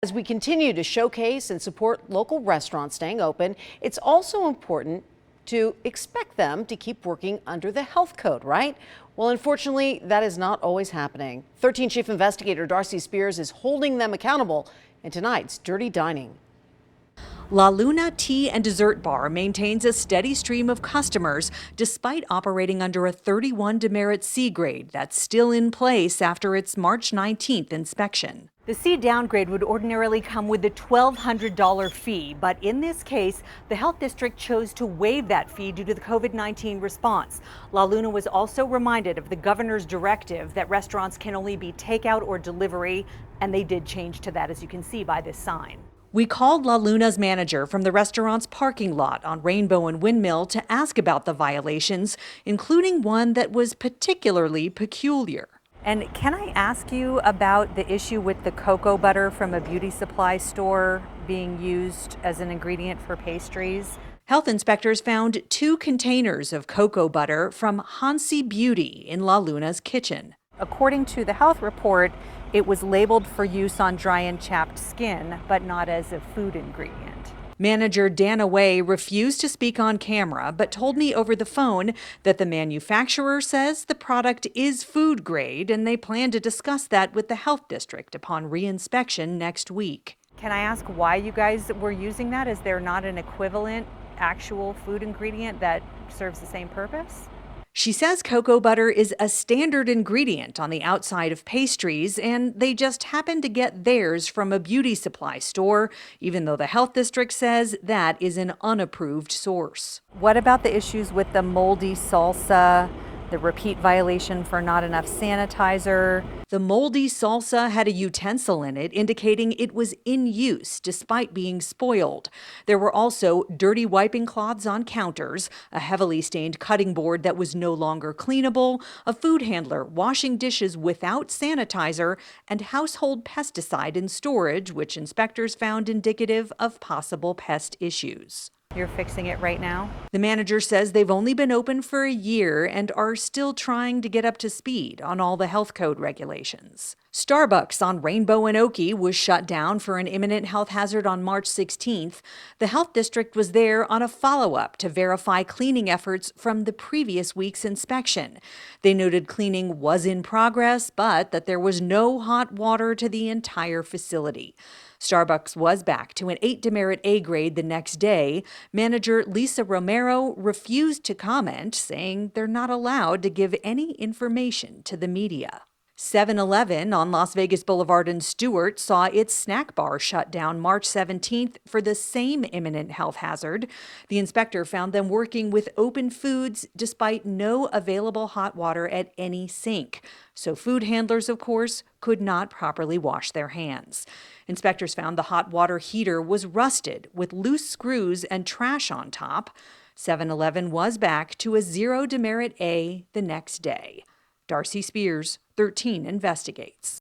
As we continue to showcase and support local restaurants staying open, it's also important to expect them to keep working under the health code, right? Well, unfortunately, that is not always happening. 13 Chief Investigator Darcy Spears is holding them accountable in tonight's Dirty Dining. La Luna Tea and Dessert Bar maintains a steady stream of customers despite operating under a 31 demerit C grade that's still in place after its March 19th inspection. The C downgrade would ordinarily come with a $1,200 fee, but in this case, the health district chose to waive that fee due to the COVID-19 response. La Luna was also reminded of the governor's directive that restaurants can only be takeout or delivery, and they did change to that, as you can see by this sign. We called La Luna's manager from the restaurant's parking lot on Rainbow and Windmill to ask about the violations, including one that was particularly peculiar. And can I ask you about the issue with the cocoa butter from a beauty supply store being used as an ingredient for pastries? Health inspectors found 2 containers of cocoa butter from Hansi Beauty in La Luna's kitchen. According to the health report, it was labeled for use on dry and chapped skin, but not as a food ingredient. Manager Dana Way refused to speak on camera, but told me over the phone that the manufacturer says the product is food grade, and they plan to discuss that with the health district upon reinspection next week. Can I ask why you guys were using that? Is there not an equivalent actual food ingredient that serves the same purpose? She says cocoa butter is a standard ingredient on the outside of pastries, and they just happen to get theirs from a beauty supply store, even though the health district says that is an unapproved source. What about the issues with the moldy salsa, the repeat violation for not enough sanitizer? The moldy salsa had a utensil in it, indicating it was in use despite being spoiled. There were also dirty wiping cloths on counters, a heavily stained cutting board that was no longer cleanable, a food handler washing dishes without sanitizer, and household pesticide in storage, which inspectors found indicative of possible pest issues. You're fixing it right now? The manager says they've only been open for a year and are still trying to get up to speed on all the health code regulations. Starbucks on Rainbow and Oakey was shut down for an imminent health hazard on March 16th. The health district was there on a follow-up to verify cleaning efforts from the previous week's inspection. They noted cleaning was in progress, but that there was no hot water to the entire facility. Starbucks was back to an 8 demerit A grade the next day. Manager Lisa Romero refused to comment, saying they're not allowed to give any information to the media. 7-Eleven on Las Vegas Boulevard and Stewart saw its snack bar shut down March 17th for the same imminent health hazard. The inspector found them working with open foods despite no available hot water at any sink. So food handlers, of course, could not properly wash their hands. Inspectors found the hot water heater was rusted with loose screws and trash on top. 7-Eleven was back to a 0 demerit A the next day. Darcy Spears, 13 Investigates.